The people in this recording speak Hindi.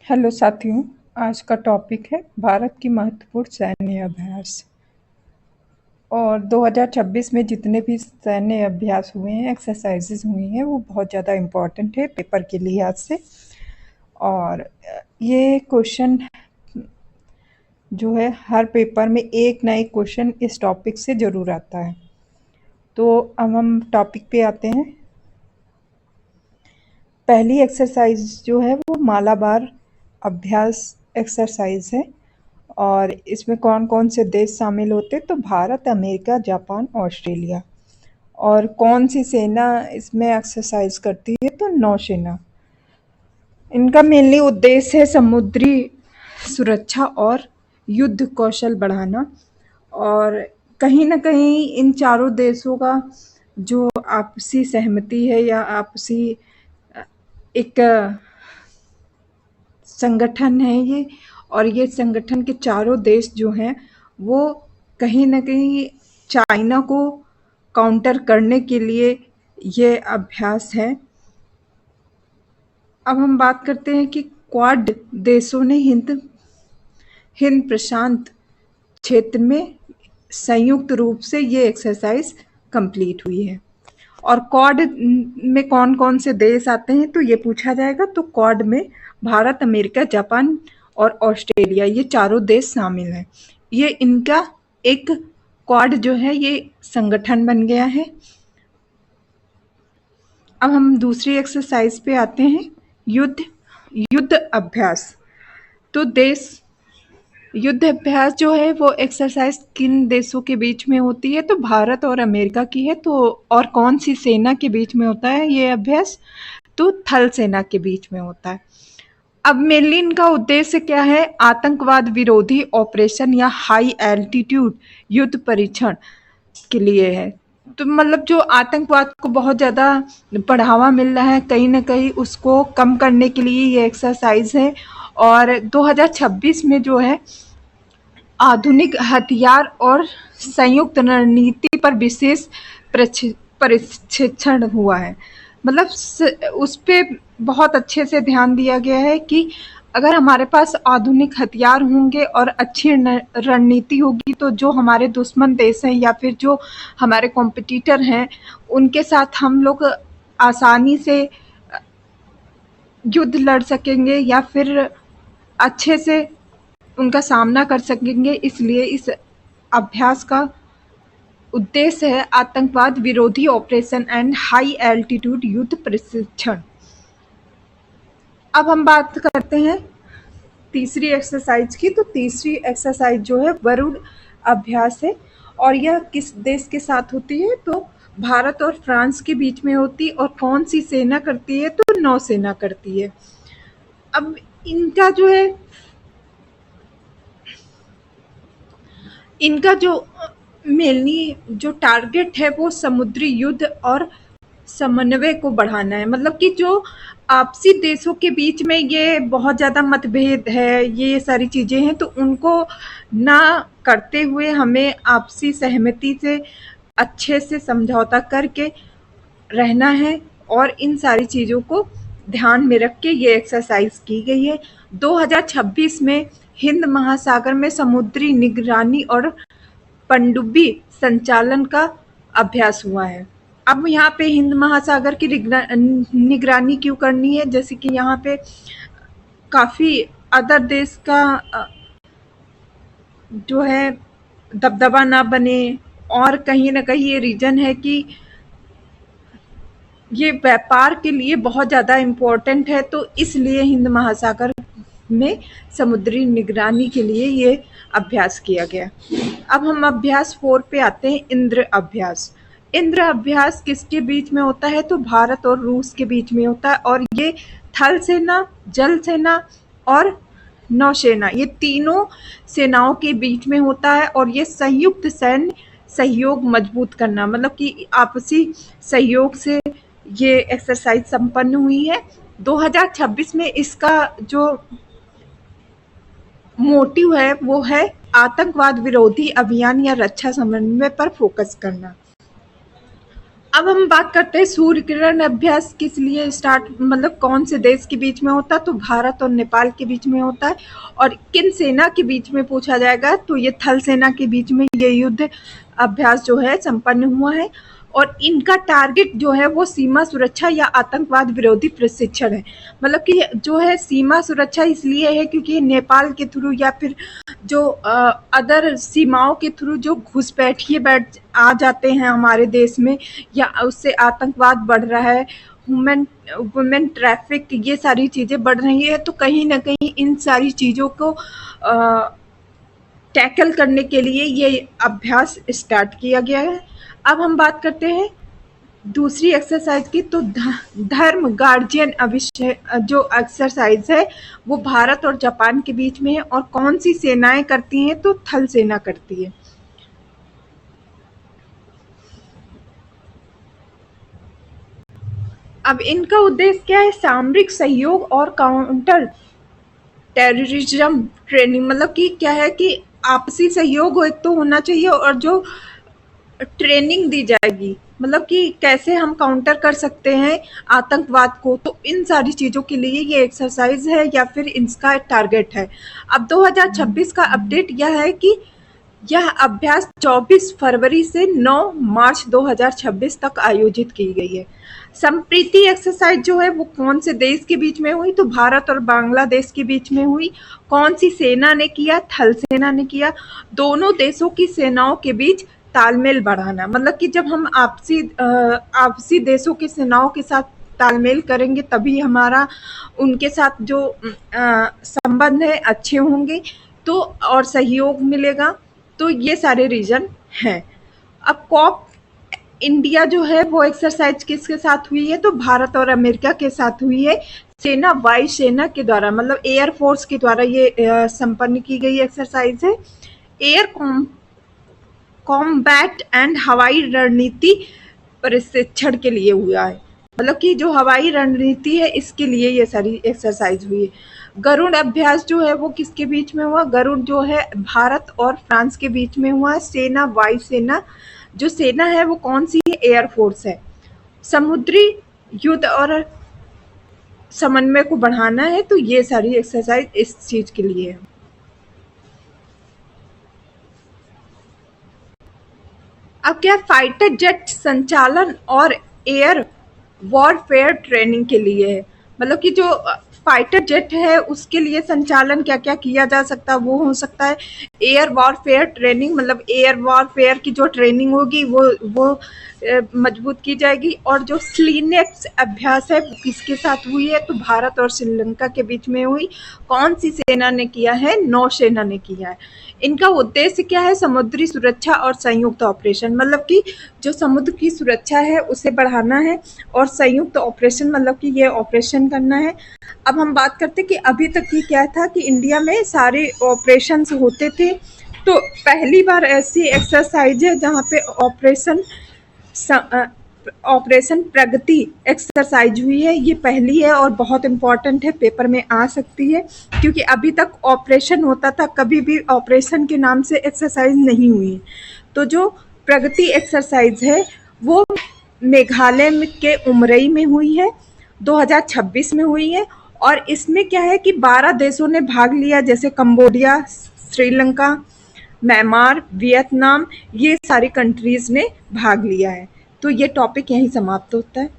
हेलो साथियों, आज का टॉपिक है भारत की महत्वपूर्ण सैन्य अभ्यास। और 2026 में जितने भी सैन्य अभ्यास हुए हैं, एक्सरसाइजेज हुई हैं, वो बहुत ज़्यादा इम्पोर्टेंट है पेपर के लिहाज से। और ये क्वेश्चन जो है हर पेपर में एक ना एक क्वेश्चन इस टॉपिक से ज़रूर आता है। तो अब हम टॉपिक पे आते हैं। पहली एक्सरसाइज जो है वो मालाबार अभ्यास एक्सरसाइज है। और इसमें कौन कौन से देश शामिल होते हैं? तो भारत, अमेरिका, जापान, ऑस्ट्रेलिया। और कौन सी सेना इसमें एक्सरसाइज करती है? तो नौसेना। इनका मेनली उद्देश्य है समुद्री सुरक्षा और युद्ध कौशल बढ़ाना। और कहीं ना कहीं इन चारों देशों का जो आपसी सहमति है या आपसी एक संगठन है ये। और ये संगठन के चारों देश जो हैं वो कहीं ना कहीं चाइना को काउंटर करने के लिए ये अभ्यास है। अब हम बात करते हैं कि क्वाड देशों ने हिंद प्रशांत क्षेत्र में संयुक्त रूप से ये एक्सरसाइज कंप्लीट हुई है। और क्वाड में कौन कौन से देश आते हैं? तो ये पूछा जाएगा। तो क्वाड में भारत, अमेरिका, जापान और ऑस्ट्रेलिया, ये चारों देश शामिल हैं। ये इनका एक क्वाड जो है ये संगठन बन गया है। अब हम दूसरी एक्सरसाइज पे आते हैं, युद्ध अभ्यास। तो देश युद्ध अभ्यास जो है वो एक्सरसाइज किन देशों के बीच में होती है? तो भारत और अमेरिका की है। तो और कौन सी सेना के बीच में होता है ये अभ्यास? तो थल सेना के बीच में होता है। अब मेनली इनका उद्देश्य क्या है? आतंकवाद विरोधी ऑपरेशन या हाई एल्टीट्यूड युद्ध परीक्षण के लिए है। तो मतलब जो आतंकवाद को बहुत ज़्यादा बढ़ावा मिल रहा है कहीं ना कहीं, उसको कम करने के लिए ये एक्सरसाइज है। और 2026 में जो है आधुनिक हथियार और संयुक्त रणनीति पर विशेष प्रशिक्षण हुआ है। मतलब उस पे बहुत अच्छे से ध्यान दिया गया है कि अगर हमारे पास आधुनिक हथियार होंगे और अच्छी रणनीति होगी तो जो हमारे दुश्मन देश हैं या फिर जो हमारे कॉम्पिटिटर हैं उनके साथ हम लोग आसानी से युद्ध लड़ सकेंगे या फिर अच्छे से उनका सामना कर सकेंगे। इसलिए इस अभ्यास का उद्देश्य है आतंकवाद विरोधी ऑपरेशन एंड हाई एल्टीट्यूड युद्ध प्रशिक्षण। अब हम बात करते हैं तीसरी एक्सरसाइज की। तो तीसरी एक्सरसाइज जो है वरुण अभ्यास है। और यह किस देश के साथ होती है? तो भारत और फ्रांस के बीच में होती है। और कौन सी सेना करती है? तो नौसेना करती है। अब इनका जो मेनली जो टारगेट है वो समुद्री युद्ध और समन्वय को बढ़ाना है। मतलब कि जो आपसी देशों के बीच में ये बहुत ज़्यादा मतभेद है, ये सारी चीज़ें हैं, तो उनको ना करते हुए हमें आपसी सहमति से अच्छे से समझौता करके रहना है। और इन सारी चीज़ों को ध्यान में रख के ये एक्सरसाइज की गई है। 2026 में हिंद महासागर में समुद्री निगरानी और पनडुब्बी संचालन का अभ्यास हुआ है। अब यहाँ पे हिंद महासागर की निगरानी क्यों करनी है? जैसे कि यहाँ पे काफ़ी अदर देश का जो है दबदबा ना बने। और कहीं ना कहीं ये रीजन है कि ये व्यापार के लिए बहुत ज़्यादा इम्पोर्टेंट है। तो इसलिए हिंद महासागर में समुद्री निगरानी के लिए ये अभ्यास किया गया। अब हम अभ्यास 4 पे आते हैं, इंद्र अभ्यास। इंद्र अभ्यास किसके बीच में होता है? तो भारत और रूस के बीच में होता है। और ये थल सेना, जल सेना और नौसेना, ये तीनों सेनाओं के बीच में होता है। और ये संयुक्त सैन्य सहयोग मजबूत करना, मतलब कि आपसी सहयोग से ये एक्सरसाइज संपन्न हुई है। 2026 में इसका जो मोटिव है वो है आतंकवाद विरोधी अभियान या रक्षा समन्वय पर फोकस करना। अब हम बात करते हैं सूर्य किरण अभ्यास किस लिए स्टार्ट, मतलब कौन से देश के बीच में होता है, तो भारत और नेपाल के बीच में होता है। और किन सेना के बीच में पूछा जाएगा, तो ये थल सेना के बीच में ये युद्ध अभ्यास जो है संपन्न हुआ है। और इनका टारगेट जो है वो सीमा सुरक्षा या आतंकवाद विरोधी प्रशिक्षण है। मतलब कि जो है सीमा सुरक्षा इसलिए है क्योंकि नेपाल के थ्रू या फिर जो अदर सीमाओं के थ्रू जो घुसपैठिए बैठ आ जाते हैं हमारे देश में, या उससे आतंकवाद बढ़ रहा है, वुमेन वुमेन ट्रैफिक, ये सारी चीज़ें बढ़ रही है। तो कहीं ना कहीं इन सारी चीज़ों को टैकल करने के लिए ये अभ्यास स्टार्ट किया गया है। अब हम बात करते हैं दूसरी एक्सरसाइज की, तो धर्म गार्जियन अभिषेक जो एक्सरसाइज है वो भारत और जापान के बीच में है। और कौन सी सेनाएं करती हैं, तो थल सेना करती है। अब इनका उद्देश्य क्या है, सामरिक सहयोग और काउंटर टेररिज्म ट्रेनिंग। मतलब कि क्या है कि आपसी सहयोग एक तो होना चाहिए, और जो ट्रेनिंग दी जाएगी, मतलब कि कैसे हम काउंटर कर सकते हैं आतंकवाद को, तो इन सारी चीज़ों के लिए ये एक्सरसाइज है या फिर इसका टारगेट है। अब 2026 का अपडेट यह है कि यह अभ्यास 24 फरवरी से 9 मार्च 2026 तक आयोजित की गई है। संप्रीति एक्सरसाइज जो है वो कौन से देश के बीच में हुई, तो भारत और बांग्लादेश के बीच में हुई। कौन सी सेना ने किया, थल सेना ने किया। दोनों देशों की सेनाओं के बीच तालमेल बढ़ाना, मतलब कि जब हम आपसी देशों की सेनाओं के साथ तालमेल करेंगे तभी हमारा उनके साथ जो संबंध है अच्छे होंगे, तो और सहयोग मिलेगा। तो ये सारे रीजन हैं। अब कॉप इंडिया जो है वो एक्सरसाइज किसके साथ हुई है, तो भारत और अमेरिका के साथ हुई है। सेना वायुसेना के द्वारा, मतलब एयर फोर्स के द्वारा ये संपन्न की गई एक्सरसाइज है। एयर कॉम्बैट एंड हवाई रणनीति प्रशिक्षण के लिए हुआ है। मतलब कि जो हवाई रणनीति है इसके लिए ये सारी एक्सरसाइज हुई है। गरुड़ अभ्यास जो है वो किसके बीच में हुआ, गरुड़ जो है भारत और फ्रांस के बीच में हुआ है। सेना वायुसेना, जो सेना है वो कौन सी है, एयरफोर्स है। समुद्री युद्ध और समन्वय को बढ़ाना है, तो ये सारी एक्सरसाइज इस चीज के लिए है। अब क्या, फाइटर जेट संचालन और एयर वॉरफेयर ट्रेनिंग के लिए है। मतलब कि जो फाइटर जेट है उसके लिए संचालन क्या क्या किया जा सकता है, वो हो सकता है एयर वॉरफेयर ट्रेनिंग, मतलब एयर वॉरफेयर की जो ट्रेनिंग होगी वो मजबूत की जाएगी। और जो स्लीनेक्स अभ्यास है वो किसके साथ हुई है, तो भारत और श्रीलंका के बीच में हुई। कौन सी सेना ने किया है, नौसेना ने किया है। इनका उद्देश्य क्या है, समुद्री सुरक्षा और संयुक्त ऑपरेशन, मतलब कि जो समुद्र की सुरक्षा है उसे बढ़ाना है, और संयुक्त ऑपरेशन मतलब कि ये ऑपरेशन करना है। अब हम बात करते हैं कि अभी तक ये क्या था कि इंडिया में सारे ऑपरेशंस होते थे, तो पहली बार ऐसी एक्सरसाइज है जहाँ पे ऑपरेशन प्रगति एक्सरसाइज हुई है। ये पहली है और बहुत इम्पॉर्टेंट है, पेपर में आ सकती है, क्योंकि अभी तक ऑपरेशन होता था, कभी भी ऑपरेशन के नाम से एक्सरसाइज नहीं हुई। तो जो प्रगति एक्सरसाइज है वो मेघालय के उमरई में हुई है, 2026 में हुई है। और इसमें क्या है कि 12 देशों ने भाग लिया, जैसे कंबोडिया, श्रीलंका, म्यांमार, वियतनाम, ये सारी कंट्रीज ने भाग लिया है। तो ये टॉपिक यहीं समाप्त होता है।